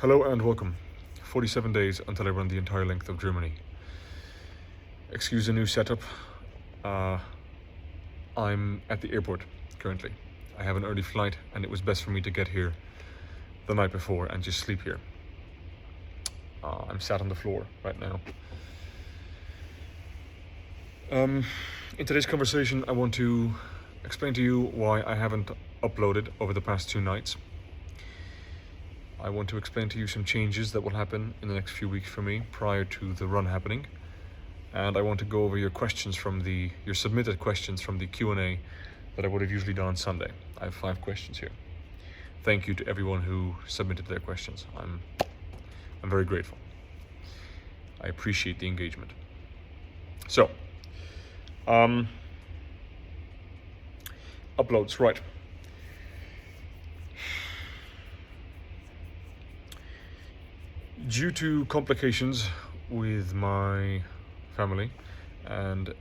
Hello and welcome. 47 days until I run the entire length of Germany. Excuse the new setup. I'm at the airport currently. I have an early flight and it was best for me to get here the night before and just sleep here. I'm sat on the floor right now. In today's conversation, I want to explain to you why I haven't uploaded over the past 2 nights. I want to explain to you some changes that will happen in the next few weeks for me prior to the run happening. And I want to go over your questions your submitted questions from the Q&A that I would have usually done on Sunday. I have 5 questions here. Thank you to everyone who submitted their questions. I'm very grateful. I appreciate the engagement. So, uploads, right. Due to complications with my family and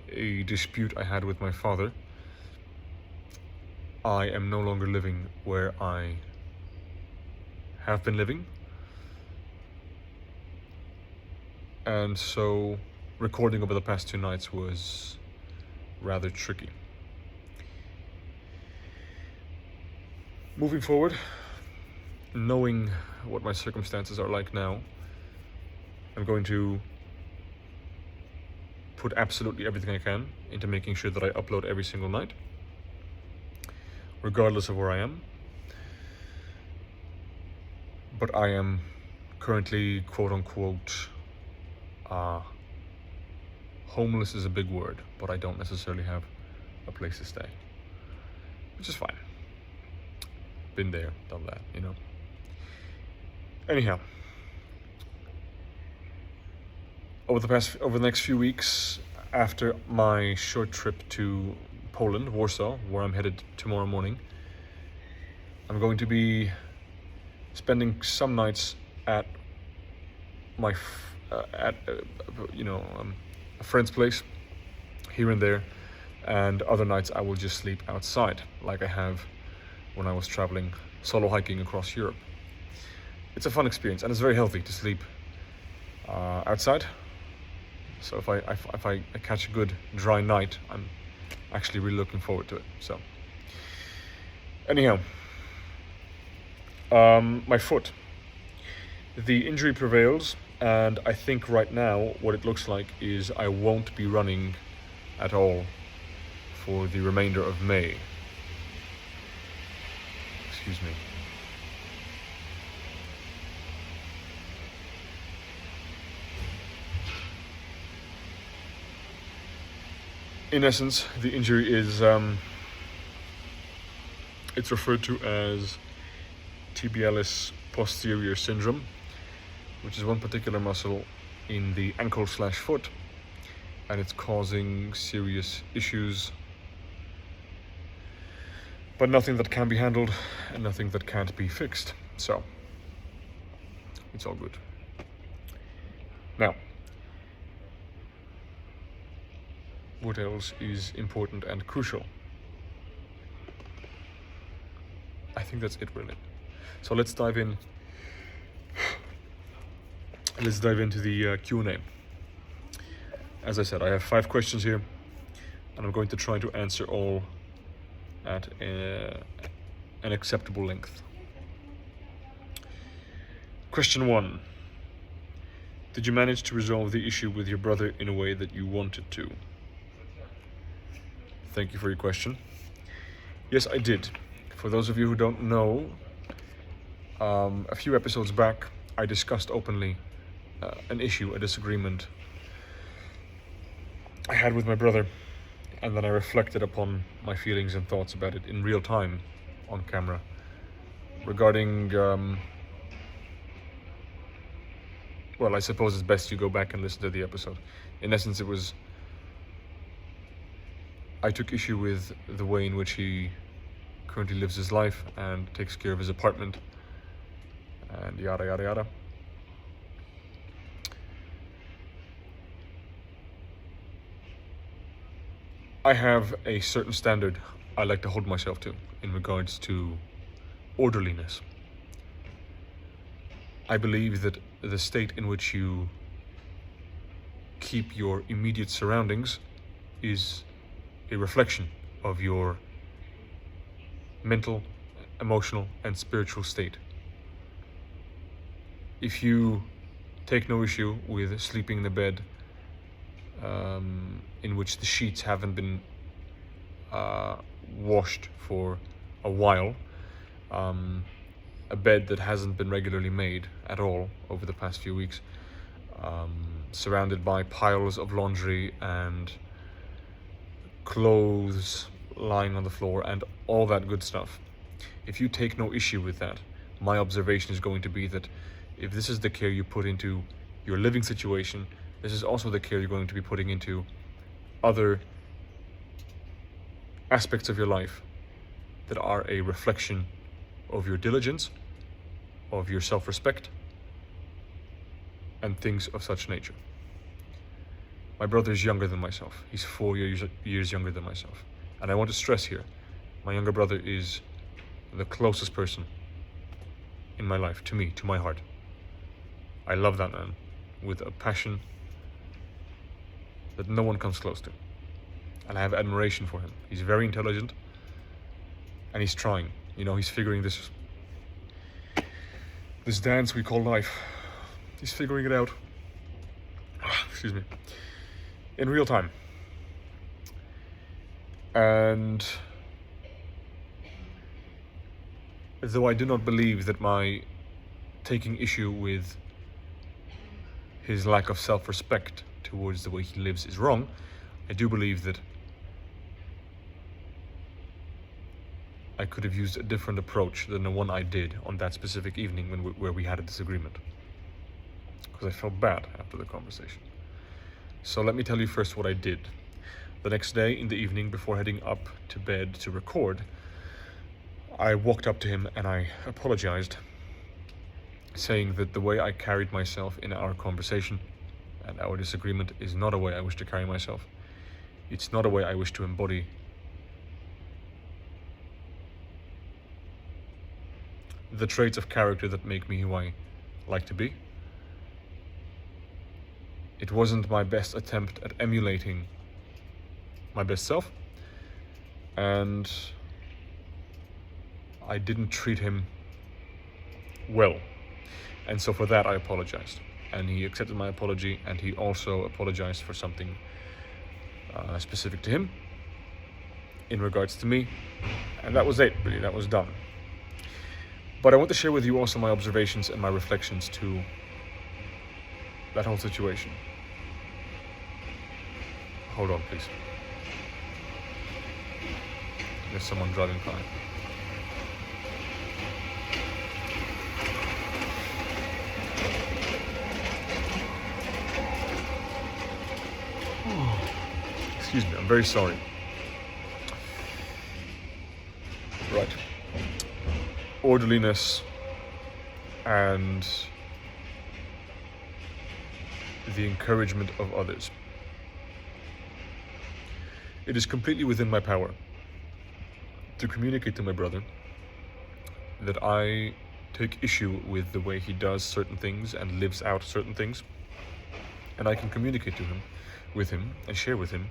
a dispute I had with my father, I am no longer living where I have been living. And so recording over the past 2 nights was rather tricky. Moving forward, knowing what my circumstances are like now, I'm going to put absolutely everything I can into making sure that I upload every single night, regardless of where I am. But I am currently, quote unquote, homeless is a big word, but I don't necessarily have a place to stay, which is fine. Been there, done that, you know. Anyhow, over the next few weeks, after my short trip to Poland, Warsaw, where I'm headed tomorrow morning, I'm going to be spending some nights at my a friend's place here and there, and other nights I will just sleep outside, like I have when I was traveling solo hiking across Europe. It's a fun experience, and it's very healthy to sleep outside. So if I catch a good dry night, I'm actually really looking forward to it. So anyhow, my foot, the injury prevails, and I think right now what it looks like is I won't be running at all for the remainder of May. Excuse me. In essence, the injury is, it's referred to as tibialis posterior syndrome, which is one particular muscle in the ankle/foot, and it's causing serious issues, but nothing that can be handled and nothing that can't be fixed. So, it's all good. Now, what else is important and crucial? I think that's it, really. So let's dive in. Let's dive into the Q&A. As I said, I have 5 questions here, and I'm going to try to answer all at an acceptable length. Question 1. Did you manage to resolve the issue with your brother in a way that you wanted to? Thank you for your question. Yes, I did. For those of you who don't know, a few episodes back, I discussed openly an issue, a disagreement I had with my brother, and then I reflected upon my feelings and thoughts about it in real time on camera regarding, well, I suppose it's best you go back and listen to the episode. In essence, I took issue with the way in which he currently lives his life and takes care of his apartment and yada yada yada. I have a certain standard I like to hold myself to in regards to orderliness. I believe that the state in which you keep your immediate surroundings is a reflection of your mental, emotional, and spiritual state. If you take no issue with sleeping in a bed in which the sheets haven't been washed for a while, a bed that hasn't been regularly made at all over the past few weeks, surrounded by piles of laundry and clothes lying on the floor and all that good stuff. If you take no issue with that, my observation is going to be that if this is the care you put into your living situation, this is also the care you're going to be putting into other aspects of your life that are a reflection of your diligence, of your self-respect, and things of such nature. My brother is younger than myself. He's 4 years younger than myself. And I want to stress here, my younger brother is the closest person in my life, to me, to my heart. I love that man with a passion that no one comes close to. And I have admiration for him. He's very intelligent and he's trying. You know, he's figuring this dance we call life. He's figuring it out. Excuse me. In real time. And though I do not believe that my taking issue with his lack of self-respect towards the way he lives is wrong, I do believe that I could have used a different approach than the one I did on that specific evening where we had a disagreement. Because I felt bad after the conversation. So let me tell you first what I did. The next day in the evening, before heading up to bed to record, I walked up to him and I apologized, saying that the way I carried myself in our conversation and our disagreement is not a way I wish to carry myself. It's not a way I wish to embody the traits of character that make me who I like to be. It wasn't my best attempt at emulating my best self, and I didn't treat him well, and so for that I apologized, and he accepted my apology, and he also apologized for something specific to him in regards to me, and that was it, really. That was done. But I want to share with you also my observations and my reflections to that whole situation. Hold on, please. There's someone driving by. Excuse me, I'm very sorry. Right. Orderliness and the encouragement of others. It is completely within my power to communicate to my brother that I take issue with the way he does certain things and lives out certain things, and I can communicate to him, with him, and share with him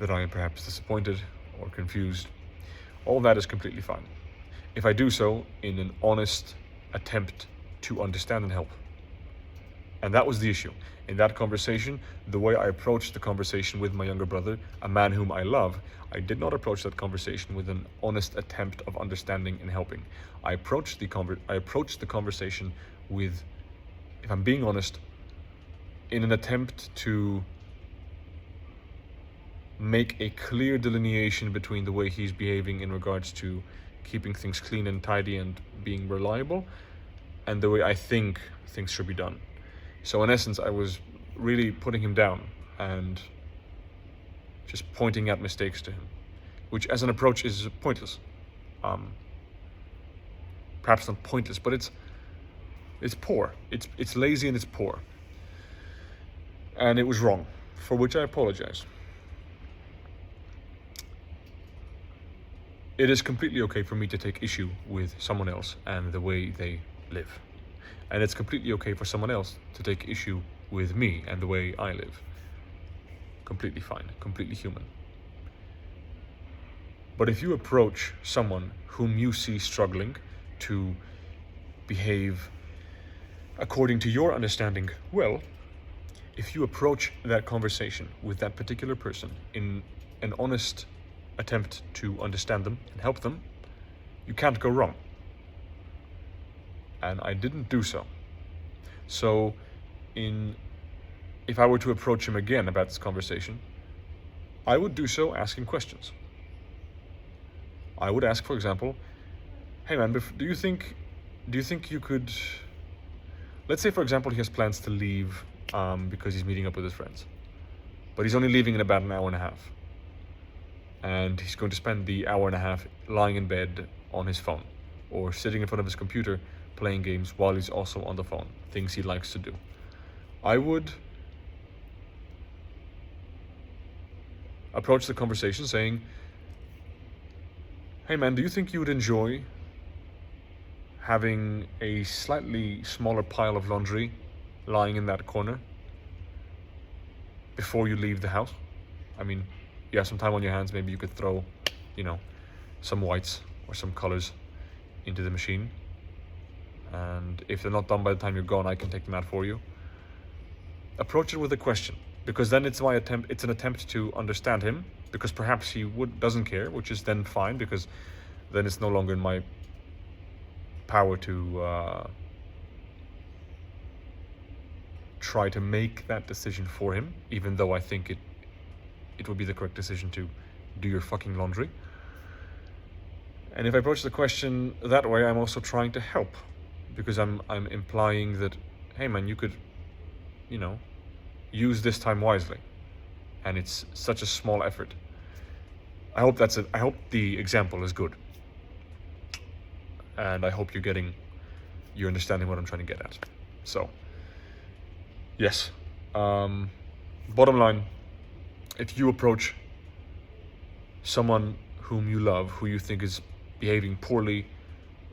that I am perhaps disappointed or confused. All that is completely fine, if I do so in an honest attempt to understand and help. And that was the issue. In that conversation, the way I approached the conversation with my younger brother, a man whom I love, I did not approach that conversation with an honest attempt of understanding and helping. I approached the conversation with, if I'm being honest, in an attempt to make a clear delineation between the way he's behaving in regards to keeping things clean and tidy and being reliable, and the way I think things should be done. So in essence, I was really putting him down and just pointing out mistakes to him, which as an approach is pointless. Perhaps not pointless, but it's poor. It's lazy and it's poor. And it was wrong, for which I apologize. It is completely okay for me to take issue with someone else and the way they live. And it's completely okay for someone else to take issue with me and the way I live. Completely fine, completely human. But if you approach someone whom you see struggling to behave according to your understanding well, if you approach that conversation with that particular person in an honest attempt to understand them and help them, you can't go wrong. And I didn't do so. So if I were to approach him again about this conversation, I would do so asking questions. I would ask, for example, hey man, do you think you could, let's say for example he has plans to leave because he's meeting up with his friends, but he's only leaving in about an hour and a half, and he's going to spend the hour and a half lying in bed on his phone or sitting in front of his computer playing games while he's also on the phone, things he likes to do. I would approach the conversation saying, hey man, do you think you would enjoy having a slightly smaller pile of laundry lying in that corner before you leave the house? I mean, you have some time on your hands, maybe you could throw, some whites or some colors into the machine. And if they're not done by the time you're gone, I can take them out for you. Approach it with a question, because then it's an attempt to understand him, because perhaps he doesn't care, which is then fine, because then it's no longer in my power to try to make that decision for him, even though I think it would be the correct decision to do your fucking laundry. And if I approach the question that way, I'm also trying to help, because I'm implying that, hey man, you could, use this time wisely, and it's such a small effort. I hope the example is good, and I hope you're understanding what I'm trying to get at. So, yes. Bottom line, if you approach someone whom you love, who you think is behaving poorly,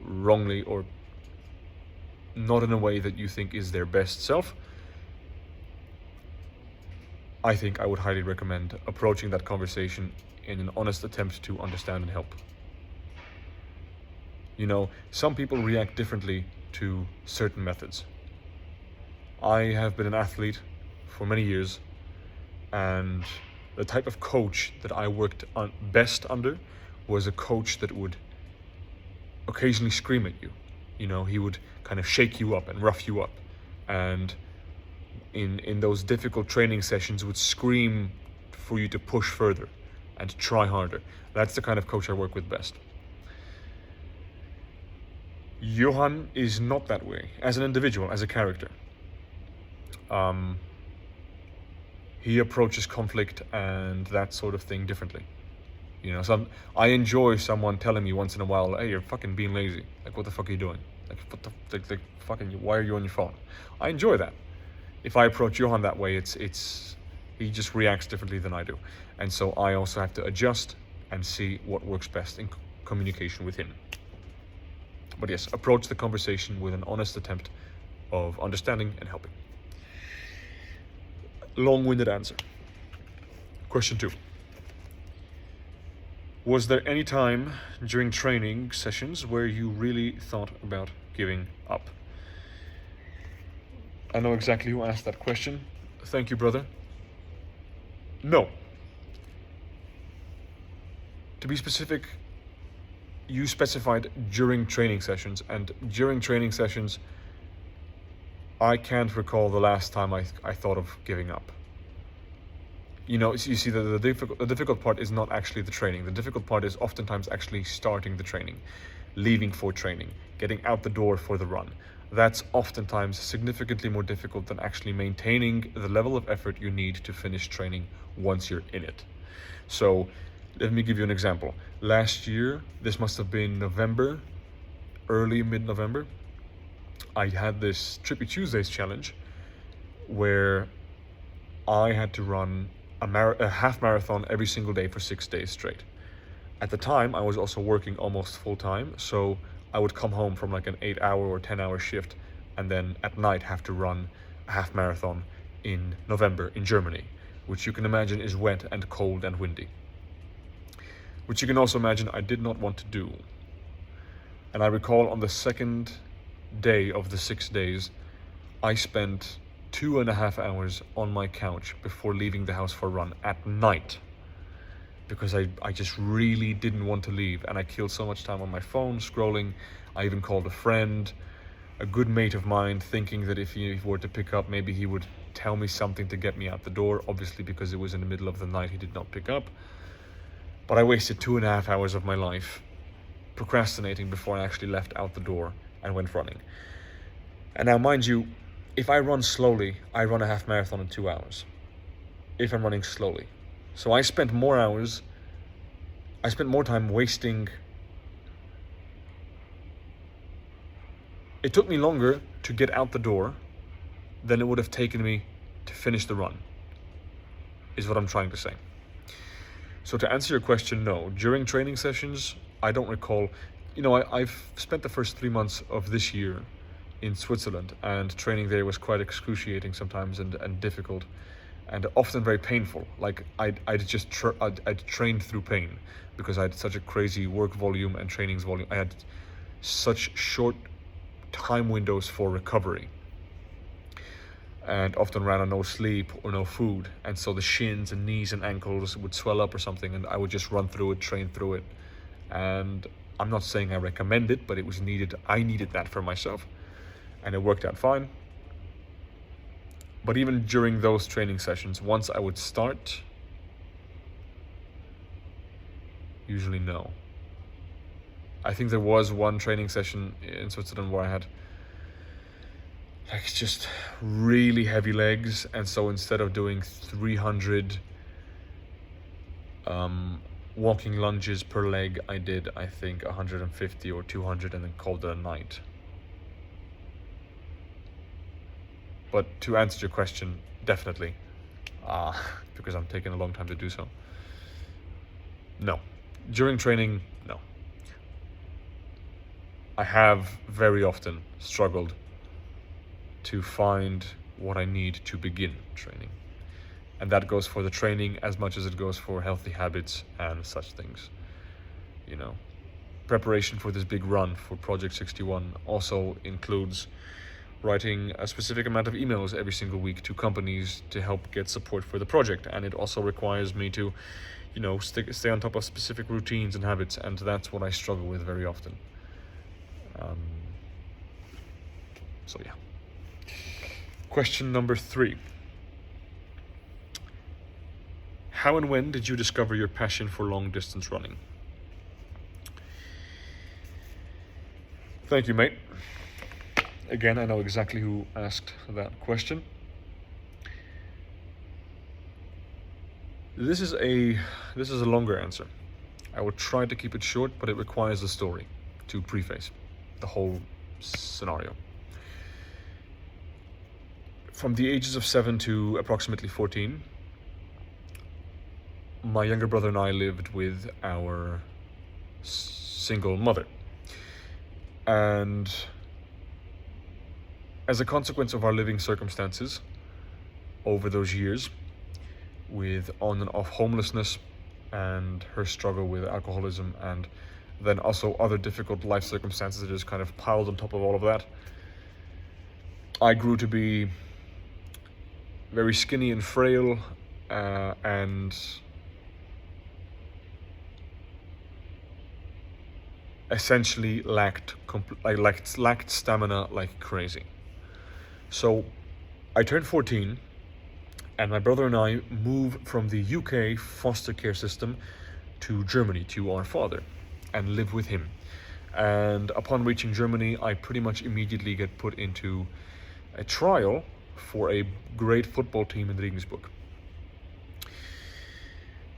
wrongly, or not in a way that you think is their best self, I think I would highly recommend approaching that conversation in an honest attempt to understand and help. Some people react differently to certain methods. I have been an athlete for many years, and the type of coach that I worked best under was a coach that would occasionally scream at you. He would kind of shake you up and rough you up, and in those difficult training sessions would scream for you to push further and to try harder. That's the kind of coach I work with best. Johan is not that way as an individual, as a character. He approaches conflict and that sort of thing differently. I enjoy someone telling me once in a while, hey, you're fucking being lazy. Like, what the fuck are you doing? Why are you on your phone? I enjoy that. If I approach Johan that way, he just reacts differently than I do. And so I also have to adjust and see what works best in communication with him. But yes, approach the conversation with an honest attempt of understanding and helping. Long-winded answer. Question 2. Was there any time during training sessions where you really thought about giving up? I know exactly who asked that question. Thank you, brother. No. To be specific, you specified during training sessions, and during training sessions, I can't recall the last time I thought of giving up. You see, the difficult part is not actually the training. The difficult part is oftentimes actually starting the training, leaving for training, getting out the door for the run. That's oftentimes significantly more difficult than actually maintaining the level of effort you need to finish training once you're in it. So let me give you an example. Last year, this must have been November, early mid-November, I had this Trippy Tuesdays challenge where I had to run a half marathon every single day for 6 days straight. At the time, I was also working almost full time, so I would come home from like an 8-hour or 10-hour shift, and then at night have to run a half marathon in November in Germany, which you can imagine is wet and cold and windy. Which you can also imagine I did not want to do. And I recall on the second day of the 6 days, I spent 2.5 hours on my couch before leaving the house for a run at night, because I just really didn't want to leave, and I killed so much time on my phone scrolling. I even called a friend, a good mate of mine, thinking that if he were to pick up, maybe he would tell me something to get me out the door. Obviously, because it was in the middle of the night, he did not pick up. But I wasted 2.5 hours of my life procrastinating before I actually left out the door and went running. And now, mind you, if I run slowly, I run a half marathon in 2 hours, if I'm running slowly. So I spent more time wasting. It took me longer to get out the door than it would have taken me to finish the run, is what I'm trying to say. So to answer your question, no. During training sessions, I don't recall. I've spent the first 3 months of this year in Switzerland, and training there was quite excruciating sometimes and difficult, and often very painful. Like I'd trained through pain, because I had such a crazy work volume and trainings volume. I had such short time windows for recovery, and often ran on no sleep or no food, and so the shins and knees and ankles would swell up or something, and I would just run through it, train through it. And I'm not saying I recommend it, but it was needed. I needed that for myself, and it worked out fine. But even during those training sessions, once I would start, usually no. I think there was one training session in Switzerland where I had just really heavy legs, and so instead of doing 300 walking lunges per leg, I did, I think, 150 or 200 and then called it a night. But to answer your question, definitely, because I'm taking a long time to do so. No. During training, no. I have very often struggled to find what I need to begin training. And that goes for the training as much as it goes for healthy habits and such things. Preparation for this big run for Project 61 also includes writing a specific amount of emails every single week to companies to help get support for the project. And it also requires me to, stay on top of specific routines and habits, and that's what I struggle with very often. So yeah. Question number 3. How and when did you discover your passion for long distance running? Thank you, mate. Again, I know exactly who asked that question. This is a longer answer. I will try to keep it short, but it requires a story to preface the whole scenario. From the ages of 7 to approximately 14, my younger brother and I lived with our single mother. And as a consequence of our living circumstances over those years, with on and off homelessness and her struggle with alcoholism, and then also other difficult life circumstances that just kind of piled on top of all of that, I grew to be very skinny and frail, and essentially lacked stamina like crazy. So I turned 14, and my brother and I moved from the UK foster care system to Germany to our father and live with him. And upon reaching Germany, I pretty much immediately get put into a trial for a great football team in Regensburg.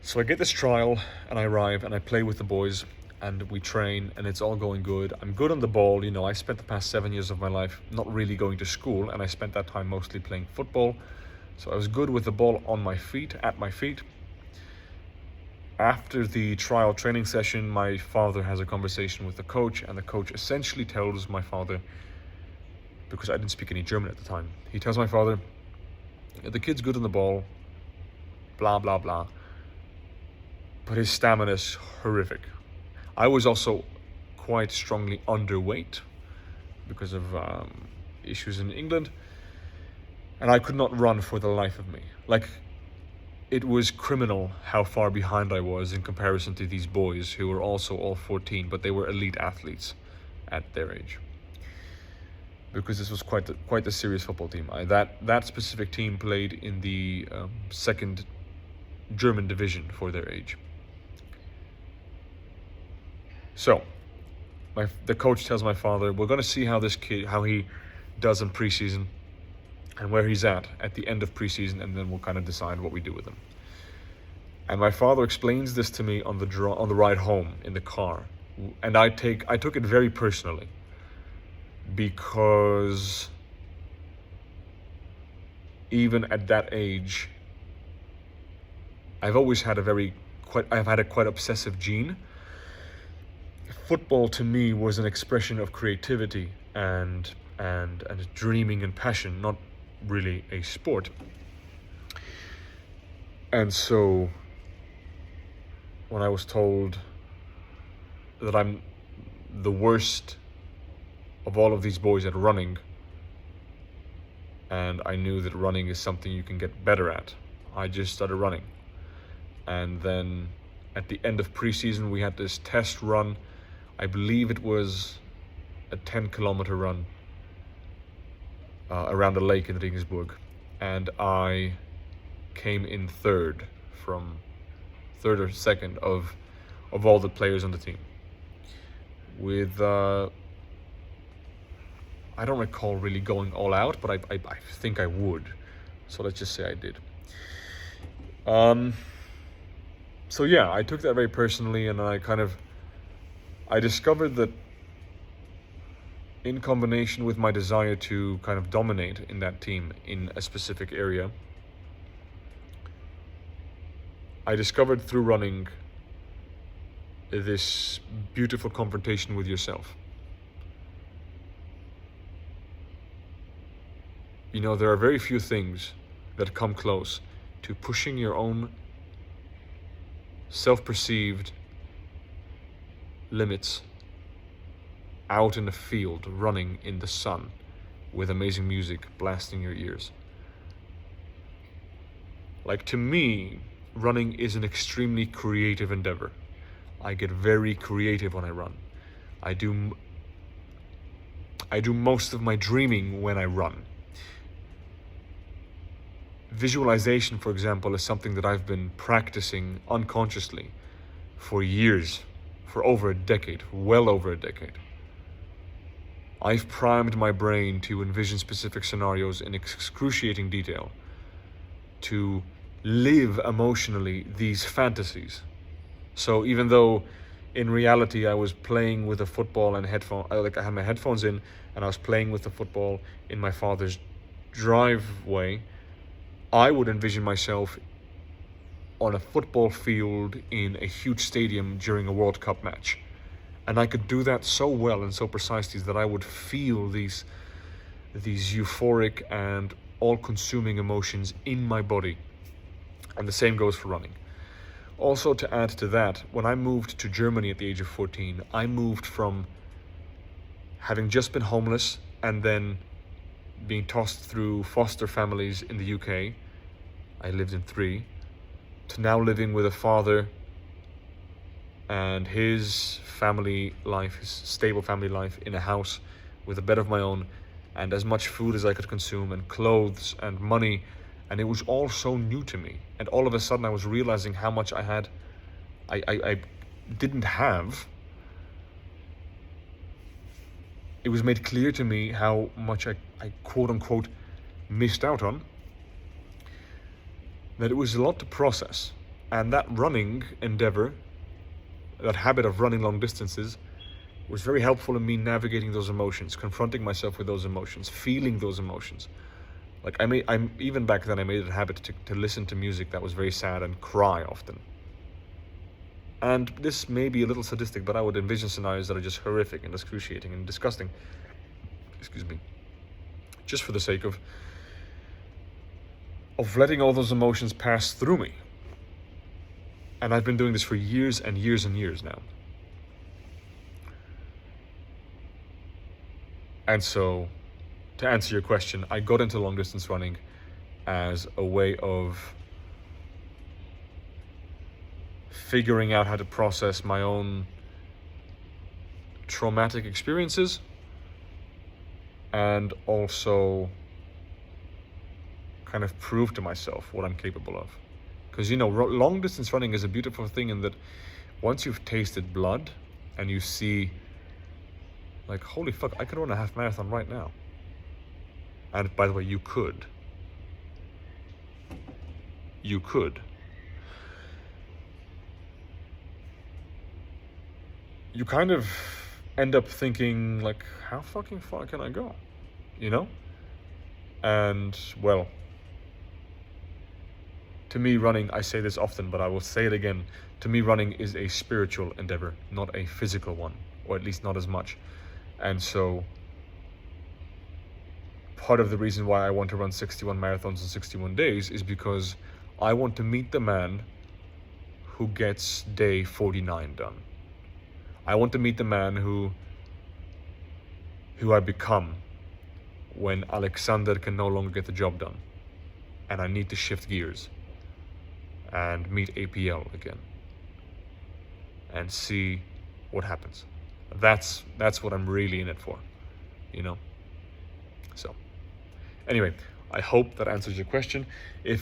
So I get this trial, and I arrive, and I play with the boys, and we train, and it's all going good. I'm good on the ball. I spent the past 7 years of my life not really going to school, and I spent that time mostly playing football. So I was good with the ball on my feet, at my feet. After the trial training session, my father has a conversation with the coach, and the coach essentially tells my father, because I didn't speak any German at the time, he tells my father, the kid's good on the ball, blah, blah, blah, but his stamina is horrific. I was also quite strongly underweight because of issues in England, and I could not run for the life of me. Like, it was criminal how far behind I was in comparison to these boys who were also all 14, but they were elite athletes at their age. Because this was quite a serious football team. That specific team played in the second German division for their age. So, the coach tells my father, we're going to see how this kid, how he does in preseason and where he's at the end of preseason, and then we'll kind of decide what we do with him. And my father explains this to me on the ride home in the car, and I took it very personally, because even at that age, I've always had I've had a quite obsessive gene. Football to me was an expression of creativity and dreaming and passion, not really a sport. And so when I was told that I'm the worst of all of these boys at running, and I knew that running is something you can get better at, I just started running. And then at the end of preseason, we had this test run. I believe it was a 10-kilometer run around a lake in Regensburg, and I came in third or second of all the players on the team. With I don't recall really going all out, but I think I would. So let's just say I did. So yeah, I took that very personally, and I discovered that in combination with my desire to kind of dominate in that team in a specific area, I discovered through running this beautiful confrontation with yourself. You know, there are very few things that come close to pushing your own self-perceived limits out in the field, running in the sun with amazing music blasting your ears. Like, to me, running is an extremely creative endeavor. I get very creative when I run. I do most of my dreaming when I run. Visualization, for example, is something that I've been practicing unconsciously for years, for over a decade, well over a decade. I've primed my brain to envision specific scenarios in excruciating detail, to live emotionally these fantasies. So even though in reality I was playing with a football and I had my headphones in, and I was playing with the football in my father's driveway, I would envision myself on a football field in a huge stadium during a World Cup match. And I could do that so well and so precisely that I would feel these euphoric and all-consuming emotions in my body. And the same goes for running. Also, to add to that, when I moved to Germany at the age of 14, I moved from having just been homeless and then being tossed through foster families in the UK. I lived in 3, to now living with a father and his family life, his stable family life, in a house with a bed of my own and as much food as I could consume and clothes and money. And it was all so new to me. And all of a sudden I was realizing how much I didn't have. It was made clear to me how much I quote unquote missed out on. That it was a lot to process. And that running endeavor, that habit of running long distances, was very helpful in me navigating those emotions, confronting myself with those emotions, feeling those emotions. Like, even back then I made it a habit to listen to music that was very sad and cry often. And this may be a little sadistic, but I would envision scenarios that are just horrific and excruciating and disgusting. Excuse me. Just for the sake of letting all those emotions pass through me. And I've been doing this for years and years and years now. And so, to answer your question, I got into long distance running as a way of figuring out how to process my own traumatic experiences, and also kind of prove to myself what I'm capable of. Because, you know, long distance running is a beautiful thing in that once you've tasted blood and you see, like, holy fuck, I could run a half marathon right now. And by the way, you could. You could. You kind of end up thinking, like, how fucking far can I go? You know? And, well, to me, running, I say this often, but I will say it again. To me, running is a spiritual endeavor, not a physical one, or at least not as much. And so, part of the reason why I want to run 61 marathons in 61 days is because I want to meet the man who gets day 49 done. I want to meet the man who I become when Alexander can no longer get the job done, and I need to shift gears and meet APL again and see what happens. That's what I'm really in it for, you know? So, anyway, I hope that answers your question.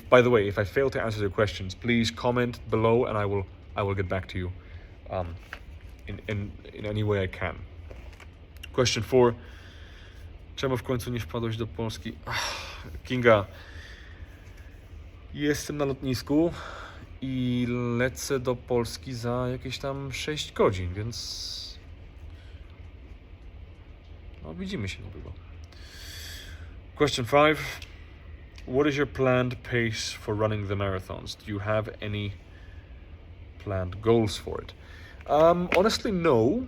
By the way, if I fail to answer your questions, please comment below and I will get back to you in any way I can. Question 4. Czemu w końcu nie wpadłeś do Polski? Kinga, jestem na lotnisku i lecę do Polski za jakieś tam 6 godzin, więc no, widzimy się niedługo. Question 5. What is your planned pace for running the marathons? Do you have any planned goals for it? Honestly, no.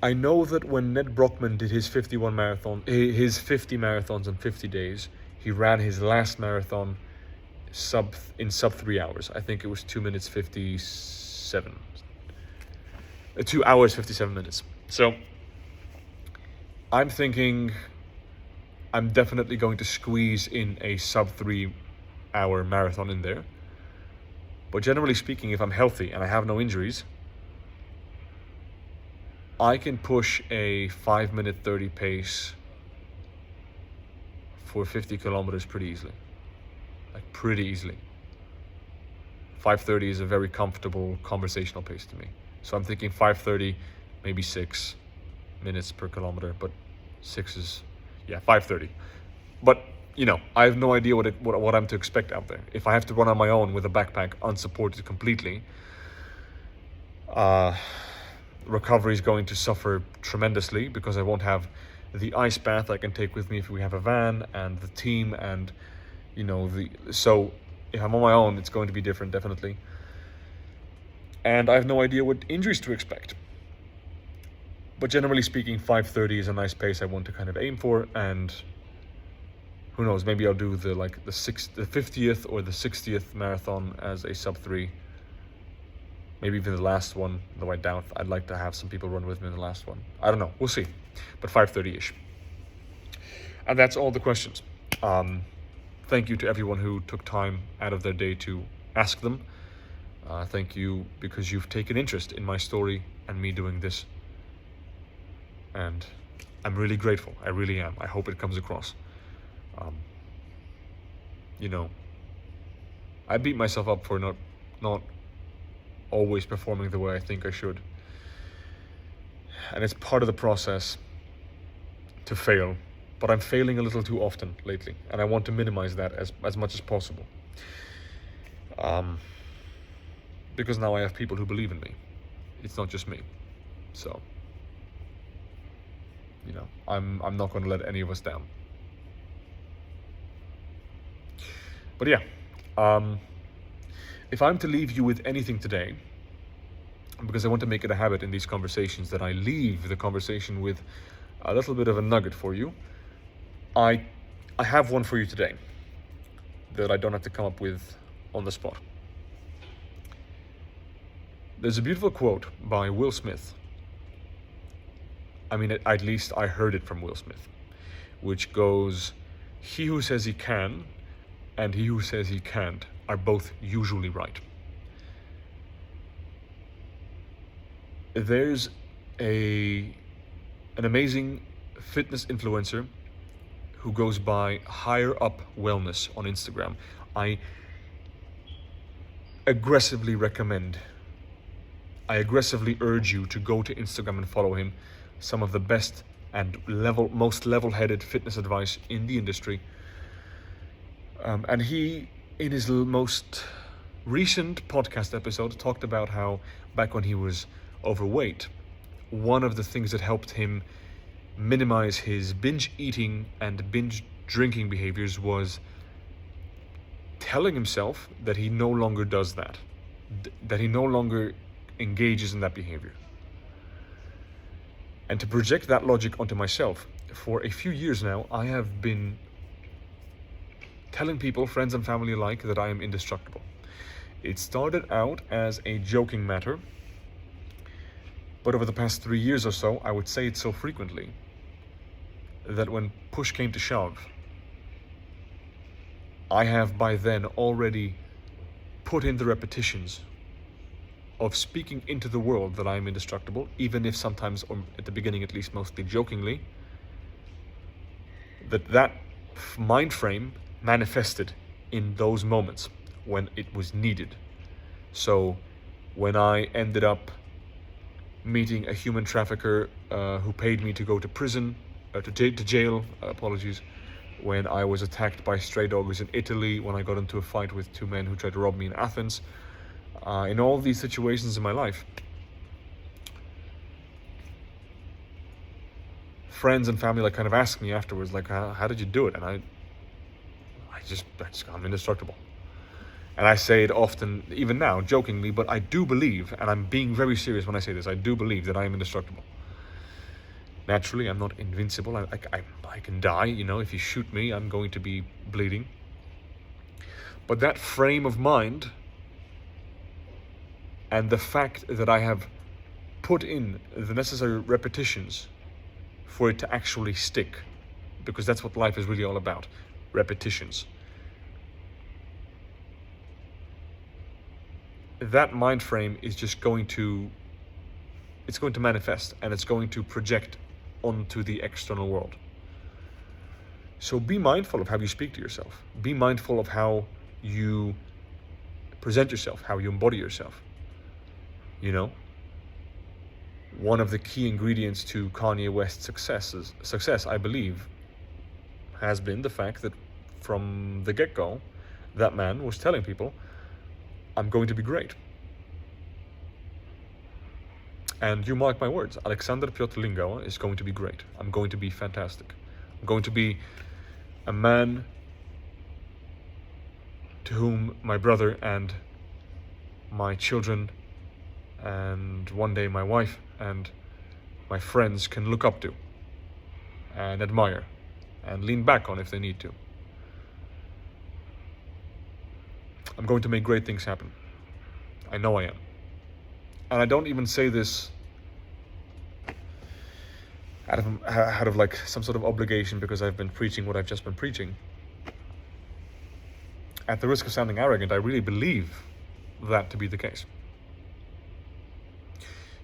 I know that when Ned Brockman did his 50 marathons in 50 days, he ran his last marathon in sub 3 hours. I think it was 2 minutes 57. 2 hours 57 minutes. So I'm thinking I'm definitely going to squeeze in a sub 3 hour marathon in there. But generally speaking, if I'm healthy and I have no injuries, I can push a 5-minute 30 pace for 50 kilometers pretty easily. Like, pretty easily. 5:30 is a very comfortable conversational pace to me. So I'm thinking 5:30, maybe 6 minutes per kilometer, but 6 is, 5:30. But, you know, I have no idea what I'm to expect out there. If I have to run on my own with a backpack unsupported completely, recovery is going to suffer tremendously because I won't have the ice bath I can take with me if we have a van, and the team, and, you know, so if I'm on my own, it's going to be different, definitely. And I have no idea what injuries to expect. But generally speaking, 5:30 is a nice pace I want to kind of aim for, and who knows, maybe I'll do the 50th or the 60th marathon as a sub 3. Maybe even the last one, though I doubt. I'd like to have some people run with me in the last one. I don't know, we'll see. But 5:30-ish. And that's all the questions. Thank you to everyone who took time out of their day to ask them. Thank you because you've taken interest in my story and me doing this. And I'm really grateful, I really am. I hope it comes across. You know, I beat myself up for not always performing the way I think I should. And it's part of the process to fail, but I'm failing a little too often lately, and I want to minimize that as much as possible. Because now I have people who believe in me. It's not just me. So, you know, I'm not going to let any of us down. But yeah, If I'm to leave you with anything today, because I want to make it a habit in these conversations that I leave the conversation with a little bit of a nugget for you, I have one for you today that I don't have to come up with on the spot. There's a beautiful quote by Will Smith. I mean, at least I heard it from Will Smith, which goes, "He who says he can and he who says he can't are both usually right." There's an amazing fitness influencer who goes by Higher Up Wellness on Instagram. I aggressively urge you to go to Instagram and follow him. Some of the best and most level-headed fitness advice in the industry. And he, in his most recent podcast episode, talked about how back when he was overweight, one of the things that helped him minimize his binge eating and binge drinking behaviors was telling himself that he no longer does that, that he no longer engages in that behavior. And to project that logic onto myself, for a few years now, I have been telling people, friends and family alike, that I am indestructible. It started out as a joking matter, but over the past 3 years or so, I would say it so frequently that when push came to shove, I have by then already put in the repetitions of speaking into the world that I am indestructible, even if sometimes, or at the beginning at least mostly jokingly, that mind frame manifested in those moments when it was needed. So when I ended up meeting a human trafficker who paid me to go to prison, to jail, when I was attacked by stray dogs in Italy, when I got into a fight with 2 men who tried to rob me in Athens, in all these situations in my life, friends and family kind of asked me afterwards, how did you do it? And I just I'm indestructible. And I say it often, even now, jokingly, but I do believe, and I'm being very serious when I say this, I do believe that I am indestructible. Naturally, I'm not invincible. I can die, if you shoot me, I'm going to be bleeding. But that frame of mind and the fact that I have put in the necessary repetitions for it to actually stick, because that's what life is really all about, repetitions. That mind frame is just going to manifest, and it's going to project onto the external world. So be mindful of how you speak to yourself. Be mindful of how you present yourself, how you embody yourself. One of the key ingredients to Kanye West's success, I believe, has been the fact that from the get-go, that man was telling people, I'm going to be great. And you mark my words, Alexander Piotr Lingauer is going to be great. I'm going to be fantastic. I'm going to be a man to whom my brother and my children and one day my wife and my friends can look up to and admire and lean back on if they need to. I'm going to make great things happen. I know I am. And I don't even say this out of some sort of obligation because I've been preaching what I've just been preaching. At the risk of sounding arrogant, I really believe that to be the case.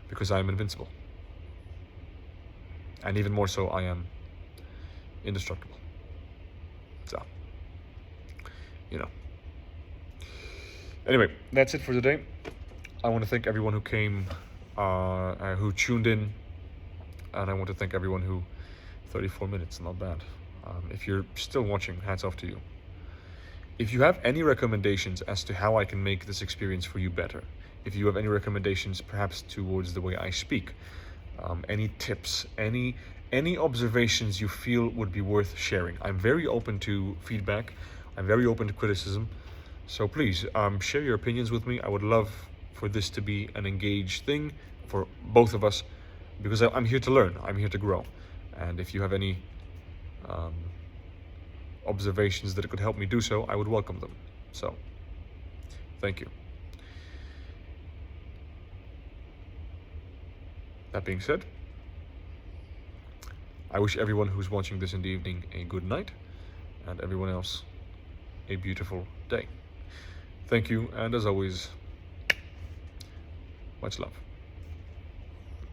Because I am invincible. And even more so, I am indestructible. So, Anyway, that's it for today. I want to thank everyone who came, who tuned in, and I want to thank everyone who, 34 minutes, not bad. If you're still watching, hats off to you. If you have any recommendations as to how I can make this experience for you better, if you have any recommendations perhaps towards the way I speak, any tips, any observations you feel would be worth sharing, I'm very open to feedback, I'm very open to criticism, So please, share your opinions with me. I would love for this to be an engaged thing for both of us, because I'm here to learn, I'm here to grow. And if you have any observations that could help me do so, I would welcome them. So, thank you. That being said, I wish everyone who's watching this in the evening a good night, and everyone else a beautiful day. Thank you, and as always, much love.